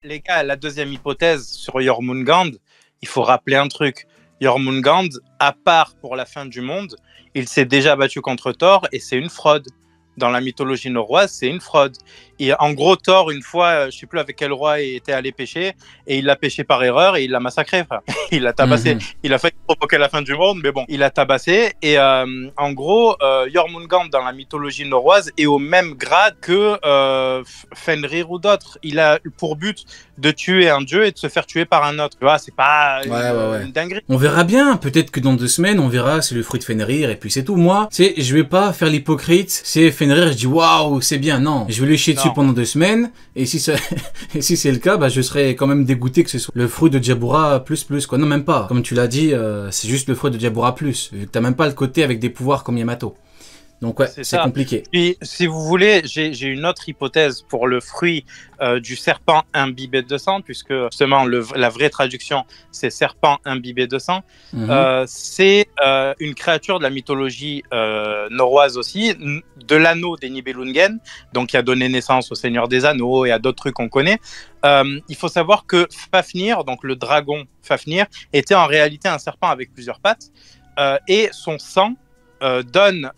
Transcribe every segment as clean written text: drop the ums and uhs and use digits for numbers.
les gars, la deuxième hypothèse sur Jormungand, il faut rappeler un truc. Jormungand, à part pour la fin du monde, il s'est déjà battu contre Thor et c'est une fraude. Dans la mythologie norroise, c'est une fraude. Et en gros, Thor, une fois, je sais plus avec quel roi il était allé pêcher, et il l'a pêché par erreur et il l'a massacré, frère. Il l'a tabassé. Il a failli provoquer la fin du monde, mais bon, il l'a tabassé. Et en gros, Jormungand, dans la mythologie norroise, est au même grade que Fenrir ou d'autres. Il a pour but de tuer un dieu et de se faire tuer par un autre. Tu vois, c'est pas une dinguerie. On verra bien. Peut-être que dans 2 semaines, on verra c'est le fruit de Fenrir et puis c'est tout. Moi, je vais pas faire l'hypocrite. C'est Fenrir, je dis waouh, c'est bien. Non, je vais lui chier dessus pendant 2 semaines. Et si c'est le cas, bah je serais quand même dégoûté que ce soit le fruit de Diaboura plus quoi. Non, même pas. Comme tu l'as dit, c'est juste le fruit de Diaboura plus. Vu que t'as même pas le côté avec des pouvoirs comme Yamato. Donc ouais, c'est compliqué. Puis, si vous voulez, j'ai une autre hypothèse pour le fruit du serpent imbibé de sang, puisque justement la vraie traduction c'est serpent imbibé de sang. C'est une créature de la mythologie norroise aussi, de l'anneau des Nibelungen, donc qui a donné naissance au Seigneur des Anneaux et à d'autres trucs qu'on connaît. Il faut savoir que Fafnir, donc le dragon Fafnir, était en réalité un serpent avec plusieurs pattes, et son sang donne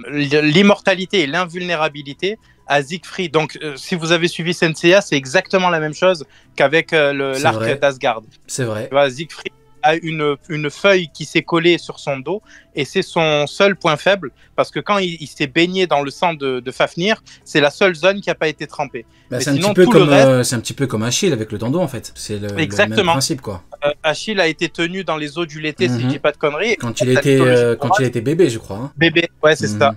l'immortalité et l'invulnérabilité à Siegfried. Donc, si vous avez suivi Senseiya, c'est exactement la même chose qu'avec l'arc d'Asgard. C'est vrai. Siegfried a une feuille qui s'est collée sur son dos et c'est son seul point faible parce que quand il s'est baigné dans le sang de Fafnir, c'est la seule zone qui n'a pas été trempée. Bah, c'est un petit peu comme Achille avec le tendon en fait. C'est le même principe quoi. Achille a été tenu dans les eaux du Lété, si je dis pas de conneries. Quand il était bébé, je crois. Hein. Bébé, ouais, c'est ça.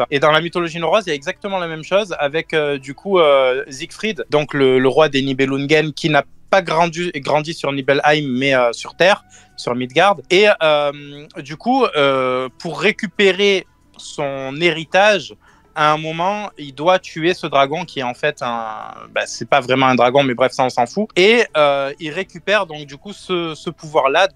Et dans la mythologie norroise, il y a exactement la même chose avec du coup Siegfried, donc le roi des Nibelungen qui n'a pas grandi sur Nibelheim, mais sur Terre, sur Midgard. Et du coup, pour récupérer son héritage, à un moment, il doit tuer ce dragon qui est en fait c'est pas vraiment un dragon, mais bref, ça on s'en fout. Et il récupère donc du coup ce pouvoir-là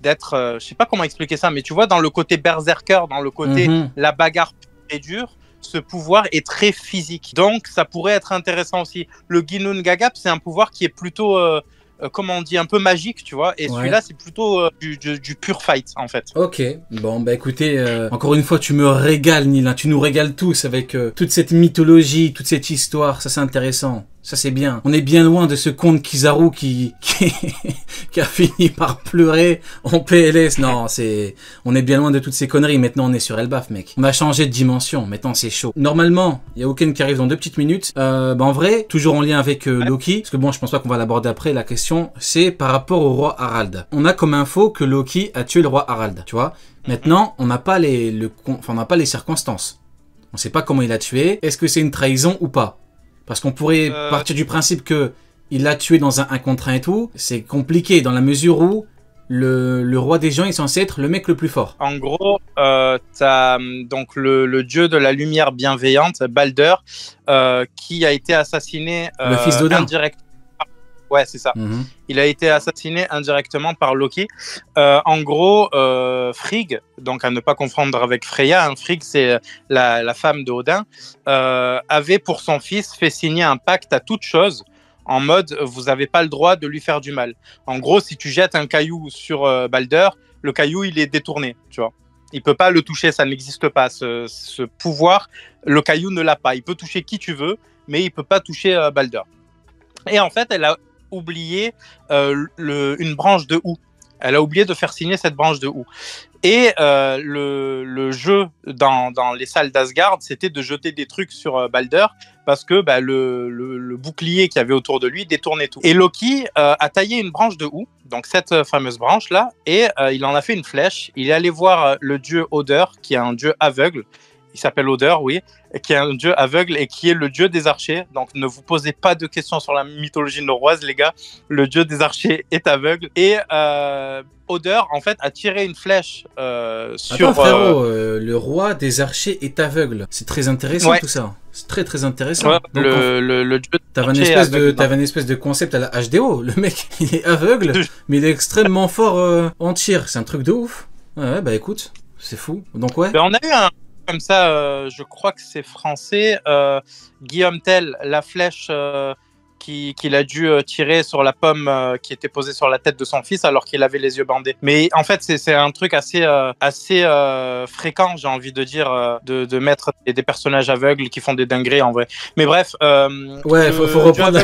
d'être, je sais pas comment expliquer ça, mais tu vois, dans le côté berserker, dans le côté la bagarre pure et dure, ce pouvoir est très physique. Donc, ça pourrait être intéressant aussi. Le Ginnungagap, c'est un pouvoir qui est plutôt, comment on dit, un peu magique, tu vois. Et celui-là, c'est plutôt du pur fight, en fait. Ok. Bon, bah écoutez, encore une fois, tu me régales, Nil. Tu nous régales tous avec toute cette mythologie, toute cette histoire. Ça, c'est intéressant. Ça, c'est bien. On est bien loin de ce conte Kizaru qui a fini par pleurer en PLS. Non, on est bien loin de toutes ces conneries. Maintenant, on est sur Elbaf, mec. On a changé de dimension. Maintenant, c'est chaud. Normalement, il y a Oken qui arrive dans 2 petites minutes. En vrai, toujours en lien avec Loki. Parce que bon, je pense pas qu'on va l'aborder après. La question, c'est par rapport au roi Harald. On a comme info que Loki a tué le roi Harald, tu vois. Maintenant, on n'a pas on n'a pas les circonstances. On sait pas comment il a tué. Est-ce que c'est une trahison ou pas? Parce qu'on pourrait partir du principe que il l'a tué dans un 1 contre 1 et tout. C'est compliqué dans la mesure où le roi des gens est censé être le mec le plus fort. En gros, t'as donc le dieu de la lumière bienveillante, Balder, qui a été assassiné le fils d'Odin. Indirectement. Ouais, c'est ça. Il a été assassiné indirectement par Loki. En gros, Frigg, donc à ne pas confondre avec Freya, hein, Frigg c'est la femme de Odin, avait pour son fils fait signer un pacte à toute chose en mode vous n'avez pas le droit de lui faire du mal. En gros, si tu jettes un caillou sur Balder, le caillou il est détourné, tu vois. Il peut pas le toucher, ça n'existe pas. Ce pouvoir, le caillou ne l'a pas. Il peut toucher qui tu veux, mais il peut pas toucher Balder. Et en fait, elle a oublié une branche de houx. Elle a oublié de faire signer cette branche de houx. Et le jeu dans les salles d'Asgard, c'était de jeter des trucs sur Balder parce que le bouclier qu'il y avait autour de lui détournait tout. Et Loki a taillé une branche de houx, donc cette fameuse branche-là, et il en a fait une flèche. Il est allé voir le dieu Oder, qui est un dieu aveugle. Il s'appelle Oder, oui, qui est un dieu aveugle et qui est le dieu des archers. Donc, ne vous posez pas de questions sur la mythologie norroise, les gars. Le dieu des archers est aveugle. Et Oder, en fait, a tiré une flèche sur... Attends, frérot, le roi des archers est aveugle. C'est très intéressant, tout ça. C'est très, très intéressant. Ouais, donc, le dieu t'avais une espèce de concept à la HDO. Le mec, il est aveugle, mais il est extrêmement fort en tir. C'est un truc de ouf. Ouais, bah écoute, c'est fou. Donc, ouais. On a eu un... Comme ça, je crois que c'est français. Guillaume Tell, la flèche qu'il a dû tirer sur la pomme qui était posée sur la tête de son fils alors qu'il avait les yeux bandés. Mais en fait, c'est un truc assez fréquent, j'ai envie de dire, de mettre des personnages aveugles qui font des dingueries en vrai. Mais bref. Ouais, faut reprendre,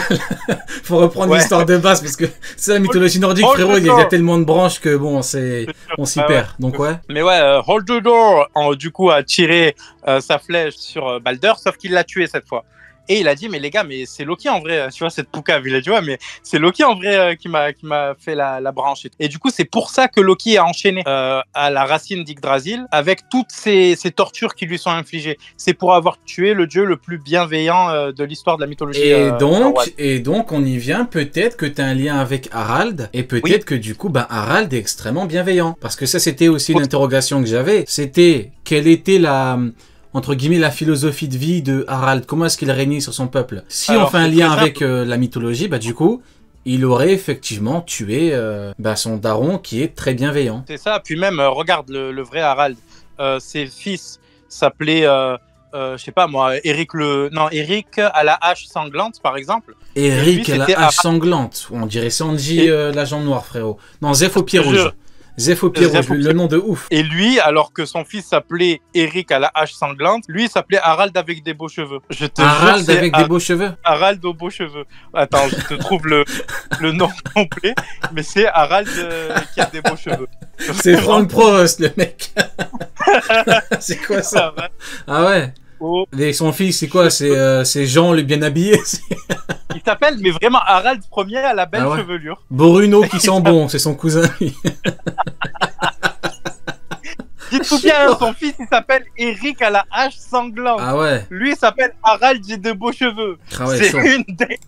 faut reprendre l'histoire de base parce que c'est la mythologie nordique, frérot. Il y a tellement de branches que bon, on s'y perd. Donc ouais. Mais ouais, Hold the Door, du coup, a tiré sa flèche sur Balder, sauf qu'il l'a tué cette fois. Et il a dit, mais les gars, mais c'est Loki en vrai, tu vois, cette poucave. Il a dit, ouais, mais c'est Loki en vrai qui m'a fait la branche. Et du coup, c'est pour ça que Loki a enchaîné à la racine d'Yggdrasil avec toutes ces tortures qui lui sont infligées. C'est pour avoir tué le dieu le plus bienveillant de l'histoire de la mythologie. Et donc, on y vient, peut-être que tu as un lien avec Harald, et peut-être que du coup, Harald est extrêmement bienveillant. Parce que ça, c'était aussi une interrogation que j'avais. C'était, quelle était entre guillemets, la philosophie de vie de Harald? Comment est-ce qu'il régnait sur son peuple? Si on fait un lien avec la mythologie, du coup, il aurait effectivement tué son daron qui est très bienveillant. C'est ça, puis même, regarde le vrai Harald. Ses fils s'appelaient, je sais pas moi, Eric à la hache sanglante, par exemple. Eric à la hache sanglante. On dirait Sanji, la jambe noire, frérot. Non, Zeph au pied rouge. Zeph au pied rouge, le nom de ouf. Et lui, alors que son fils s'appelait Eric à la hache sanglante, lui s'appelait Harald avec des beaux cheveux. Harald avec des beaux cheveux. Harald aux beaux cheveux. Attends, je te trouve le nom complet, mais c'est Harald qui a des beaux cheveux. C'est Frank Prost, le mec. C'est quoi ça? Ah ouais. Oh. Et son fils, c'est quoi? C'est Jean le bien habillé. Il s'appelle, mais vraiment Harald Ier à la belle chevelure. Bruno qui sent bon, c'est son cousin. Dites-vous bien, son fils il s'appelle Eric à la hache sanglante. Ah ouais. Lui il s'appelle Harald, j'ai de beaux cheveux. Ah ouais, c'est une dingue.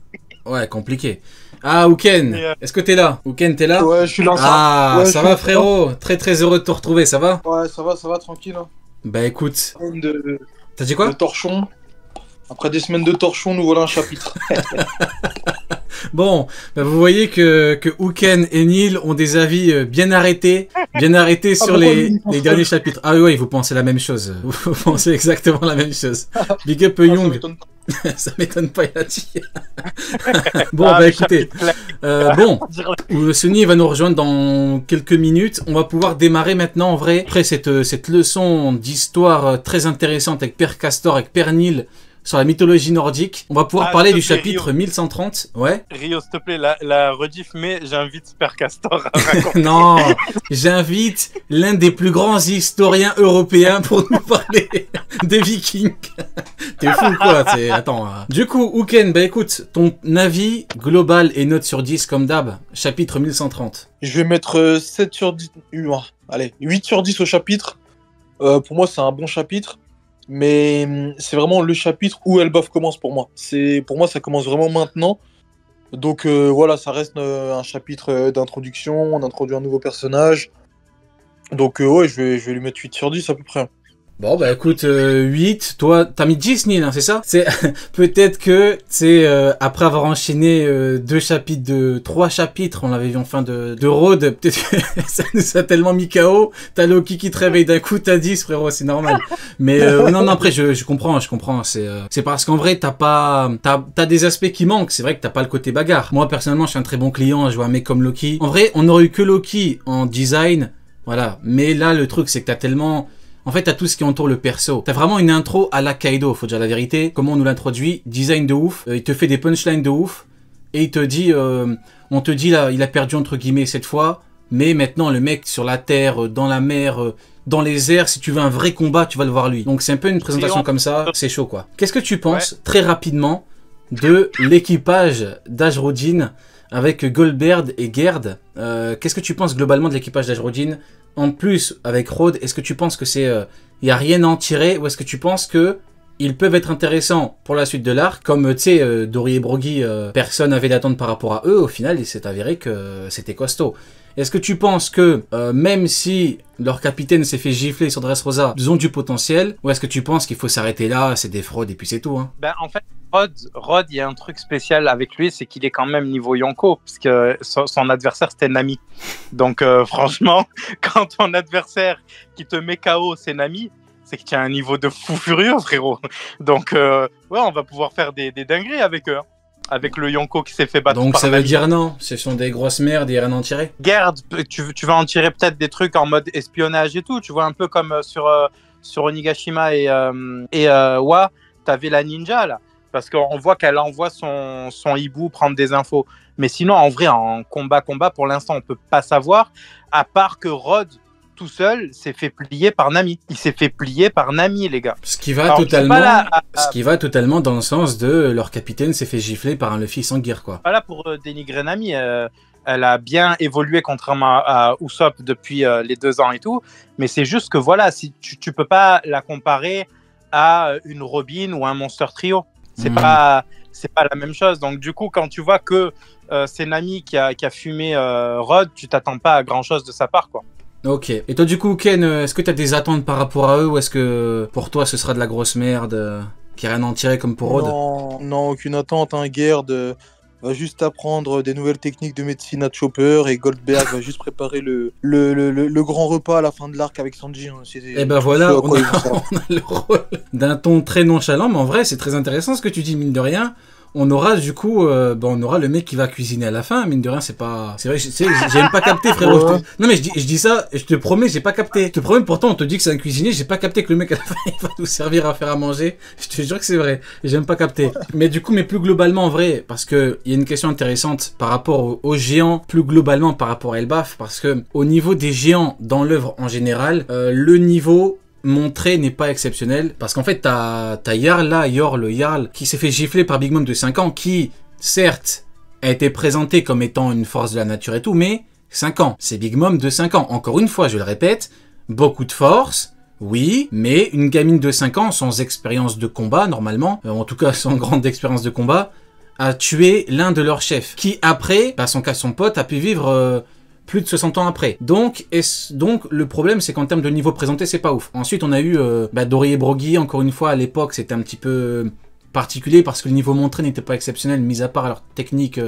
Ouais, compliqué. Ah, Ouken, est-ce que t'es là? Ouken, t'es là? Ouais, je suis là. Ah, ça va, frérot? Très très heureux de te retrouver, ça va? Ouais, ça va, tranquille. Hein. Bah écoute. T'as dit quoi? De torchon. Après des semaines de torchon, nous voilà un chapitre. Bon, vous voyez que Ouken et Neil ont des avis bien arrêtés sur les derniers chapitres. Ah oui, vous pensez la même chose. Vous pensez exactement la même chose. Big up Young. Ça m'étonne pas, il a dit. Bon, écoutez. Sunny va nous rejoindre dans quelques minutes. On va pouvoir démarrer maintenant, en vrai, après cette leçon d'histoire très intéressante avec Père Castor, avec Père Neil, sur la mythologie nordique. On va pouvoir parler du chapitre Rio. 1130. Ouais. Rio, s'il te plaît, la rediff, mais j'invite Père Castor à raconter. Non, j'invite l'un des plus grands historiens européens pour nous parler des Vikings. T'es fou quoi, attends. Du coup, Ouken, écoute, ton avis global et note sur 10 comme d'hab, chapitre 1130. Je vais mettre 7 sur 10. Allez, 8 sur 10 au chapitre. Pour moi, c'est un bon chapitre. Mais c'est vraiment le chapitre où Elbaf commence pour moi. Pour moi, ça commence vraiment maintenant. Donc voilà, ça reste un chapitre d'introduction. On introduit un nouveau personnage. Donc ouais, je vais lui mettre 8 sur 10 à peu près. Bon, écoute, 8, toi, t'as mis 10, Neil, hein, c'est ça? C'est peut-être que, après avoir enchaîné 3 chapitres, on l'avait vu en fin de Road, peut-être que ça nous a tellement mis KO, t'as Loki qui te réveille d'un coup, t'as 10, frérot, c'est normal. Mais non, après, je comprends, c'est parce qu'en vrai, t'as des aspects qui manquent, c'est vrai que t'as pas le côté bagarre. Moi, personnellement, je suis un très bon client, je vois un mec comme Loki. En vrai, on aurait eu que Loki en design, voilà. Mais là, le truc, c'est que t'as tellement... En fait, t'as tout ce qui entoure le perso. T'as vraiment une intro à la Kaido, faut dire la vérité. Comment on nous l'introduit, design de ouf. Il te fait des punchlines de ouf. Et il te dit, on te dit là, il a perdu entre guillemets cette fois. Mais maintenant, le mec sur la terre, dans la mer, dans les airs, si tu veux un vrai combat, tu vas le voir lui. Donc c'est un peu une présentation comme ça, c'est chaud quoi. Qu'est-ce que tu penses, très rapidement, de l'équipage d'Ajrodin avec Goldberg et Gerd? Qu'est-ce que tu penses globalement de l'équipage d'Ajrodin? En plus, avec Rhodes, est-ce que tu penses que y a rien à en tirer, ou est-ce que tu penses que ils peuvent être intéressants pour la suite de l'arc, comme tu sais, Dory et Broggy, personne n'avait d'attente par rapport à eux, au final, il s'est avéré que c'était costaud. Est-ce que tu penses que, même si leur capitaine s'est fait gifler sur Dressrosa, ils ont du potentiel, ou est-ce que tu penses qu'il faut s'arrêter là, c'est des fraudes et puis c'est tout, hein? En fait, Rod, il y a un truc spécial avec lui, c'est qu'il est quand même niveau Yonko, parce que son adversaire c'était Nami. Donc franchement, quand ton adversaire qui te met KO c'est Nami, c'est que tu as un niveau de fou furieux, frérot. Donc ouais, on va pouvoir faire des dingueries avec eux. avec le Yonko qui s'est fait battre. Donc par ça veut Nami. dire non, ce sont des grosses merdes et rien à en tirer. Gerd, tu vas en tirer peut-être des trucs en mode espionnage et tout, tu vois, un peu comme sur Onigashima et Wa, t'avais la ninja là, parce qu'on voit qu'elle envoie son hibou prendre des infos. Mais sinon, en vrai, en combat, pour l'instant, on peut pas savoir, à part que Rod, tout seul, s'est fait plier par Nami. Il s'est fait plier par Nami, les gars. Ce qui va Alors, totalement, je suis pas là ce qui va totalement dans le sens de leur capitaine s'est fait gifler par un Luffy sans gear, quoi. pas là pour dénigrer Nami. Elle a bien évolué contrairement à Usopp depuis les 2 ans et tout. Mais c'est juste que voilà, si tu peux pas la comparer à une Robin ou un Monster Trio. C'est pas la même chose. Donc du coup, quand tu vois que c'est Nami qui a fumé Rod, tu t'attends pas à grand chose de sa part, quoi. Ok. Et toi, du coup, Ken, est-ce que tu as des attentes par rapport à eux ou est-ce que pour toi ce sera de la grosse merde qui a rien à en tirer comme pour Rod? Non, aucune attente. Hein. Gerd va juste apprendre des nouvelles techniques de médecine à Chopper et Goldberg va juste préparer le grand repas à la fin de l'arc avec Sanji. Hein. Et ben voilà, on a le rôle d'un ton très nonchalant, mais en vrai, c'est très intéressant ce que tu dis, mine de rien. On aura du coup, on aura le mec qui va cuisiner à la fin. Mine de rien, c'est pas, c'est vrai, j'ai même pas capté, frérot. Ouais. Non mais je dis ça, je te promets, j'ai pas capté. Je te promets, pourtant on te dit que c'est un cuisinier, j'ai pas capté que le mec à la fin il va nous servir à faire à manger. Je te jure que c'est vrai, j'ai même pas capté. Mais du coup, mais plus globalement en vrai, parce que il y a une question intéressante par rapport aux géants, plus globalement par rapport à Elbaf, parce que au niveau des géants dans l'œuvre en général, le niveau montré n'est pas exceptionnel parce qu'en fait t'as Jarl là, le Jarl qui s'est fait gifler par Big Mom de 5 ans qui certes a été présenté comme étant une force de la nature et tout, mais 5 ans, c'est Big Mom de 5 ans, encore une fois je le répète, beaucoup de force, oui, mais une gamine de 5 ans sans expérience de combat normalement, en tout cas sans grande expérience de combat, a tué l'un de leurs chefs qui après, son pote a pu vivre plus de 60 ans après. Donc le problème, c'est qu'en termes de niveau présenté, c'est pas ouf. Ensuite, on a eu Dory et Broggy. Encore une fois, à l'époque, c'était un petit peu particulier parce que le niveau montré n'était pas exceptionnel, mis à part leur technique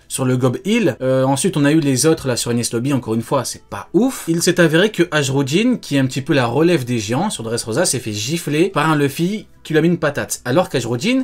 sur le Gob Hill. Ensuite, on a eu les autres là sur Enies Lobby. Encore une fois, c'est pas ouf. Il s'est avéré que Ashrodin, qui est un petit peu la relève des géants sur Dressrosa, s'est fait gifler par un Luffy qui lui a mis une patate. Alors qu'Ashrodin,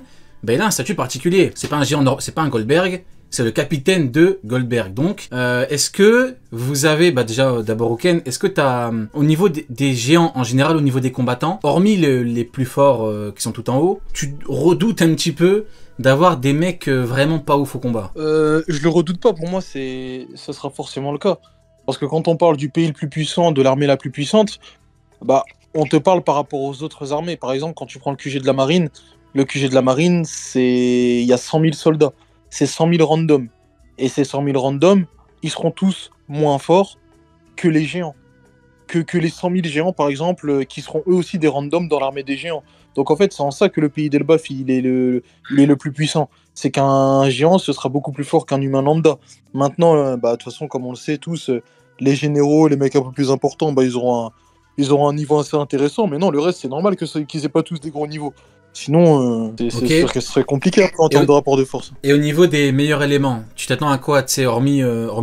il a un statut particulier. C'est pas un géant, c'est pas un Goldberg. C'est le capitaine de Goldberg. Donc, est-ce que vous avez, déjà, d'abord, Ken, est-ce que t'as, au niveau des géants en général, au niveau des combattants, hormis les plus forts qui sont tout en haut, tu redoutes un petit peu d'avoir des mecs vraiment pas ouf au combat? Je le redoute pas. Pour moi, ça sera forcément le cas. Parce que quand on parle du pays le plus puissant, de l'armée la plus puissante, on te parle par rapport aux autres armées. Par exemple, quand tu prends le QG de la marine, il y a 100 000 soldats. C'est 100 000 randoms. Et ces 100 000 randoms, ils seront tous moins forts que les géants. Que les 100 000 géants, par exemple, qui seront eux aussi des randoms dans l'armée des géants. Donc en fait, c'est en ça que le pays d'Elbaf, il est le plus puissant. C'est qu'un géant, ce sera beaucoup plus fort qu'un humain lambda. Maintenant, de toute façon, comme on le sait tous, les généraux, les mecs un peu plus importants, ils auront un niveau assez intéressant. Mais non, le reste, c'est normal qu'ils aient pas tous des gros niveaux. Sinon, c'est sûr que ce serait compliqué en termes de rapport de force. Et au niveau des meilleurs éléments, tu t'attends à quoi? Tu sais, hormis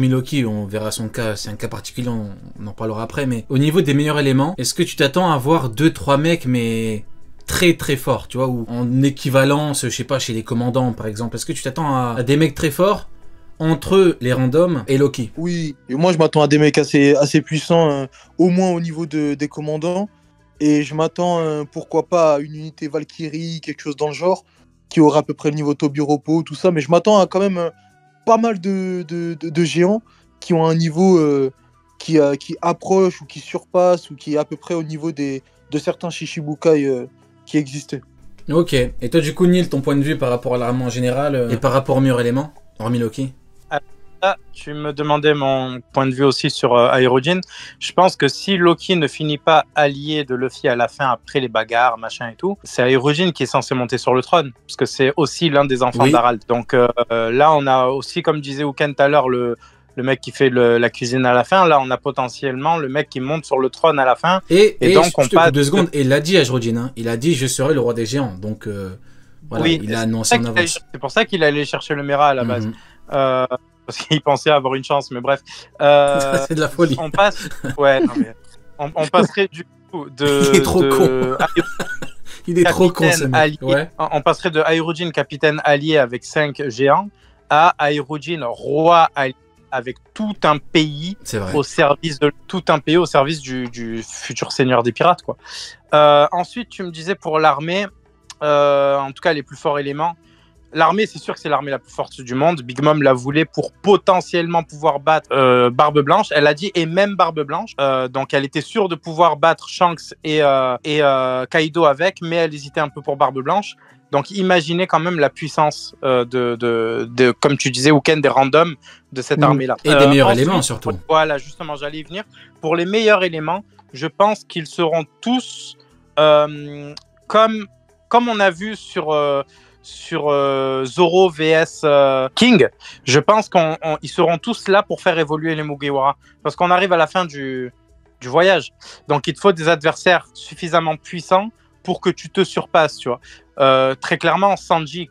Loki, on verra son cas, c'est un cas particulier, on en parlera après, mais au niveau des meilleurs éléments, est-ce que tu t'attends à voir 2-3 mecs, mais très très forts, tu vois, ou en équivalence, je sais pas, chez les commandants par exemple? Est-ce que tu t'attends à des mecs très forts entre les randoms et Loki? Oui, et moi je m'attends à des mecs assez puissants, au moins au niveau des commandants. Et je m'attends, pourquoi pas, à une unité Valkyrie, quelque chose dans le genre, qui aura à peu près le niveau Tobiropo, tout ça. Mais je m'attends à quand même pas mal de géants qui ont un niveau qui approche ou qui surpasse ou qui est à peu près au niveau de certains Shichibukai qui existaient. Ok. Et toi, du coup, Neil, ton point de vue par rapport à l'armée en général et par rapport aux meilleurs éléments, hormis Loki? Tu me demandais mon point de vue aussi sur Aerodine. Je pense que si Loki ne finit pas allié de Luffy à la fin après les bagarres, machin et tout, c'est Aerodine qui est censé monter sur le trône, parce que c'est aussi l'un des enfants d'Harald. Donc là, on a aussi, comme disait Uken tout à l'heure, le mec qui fait la cuisine à la fin. Là, on a potentiellement le mec qui monte sur le trône à la fin. Et donc, on passe 2 secondes. Et il l'a dit à Aerodine, hein. Il a dit « Je serai le roi des géants ». Donc, voilà, oui, il a annoncé en avance. C'est pour ça qu'il allait chercher le Mera à la base. Parce qu'il pensait avoir une chance, mais bref. C'est de la folie. On passe. Ouais, non, mais on passerait du coup de. Il est trop con. Il est trop con, ce mec. Allié, ouais. on passerait de Airujin, capitaine allié avec 5 géants, à Airujin, roi allié avec tout un pays au service de tout un pays au service du futur seigneur des pirates, quoi. Ensuite, tu me disais pour l'armée, en tout cas les plus forts éléments. L'armée, c'est sûr que c'est l'armée la plus forte du monde. Big Mom la voulait pour potentiellement pouvoir battre Barbe Blanche. Elle a dit et même Barbe Blanche. Donc elle était sûre de pouvoir battre Shanks et Kaido avec, mais elle hésitait un peu pour Barbe Blanche. Donc imaginez quand même la puissance de comme tu disais, Weekend, des randoms de cette armée-là. Et des meilleurs éléments surtout. Voilà, justement, j'allais y venir. Pour les meilleurs éléments, je pense qu'ils seront tous comme on a vu sur Zoro vs King. Je pense qu'ils seront tous là pour faire évoluer les Mugiwara. Parce qu'on arrive à la fin du voyage. Donc il te faut des adversaires suffisamment puissants pour que tu te surpasses, tu vois. Très clairement, Sanji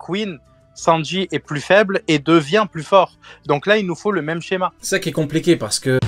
est plus faible et devient plus fort. Donc là, il nous faut le même schéma. C'est ça qui est compliqué parce que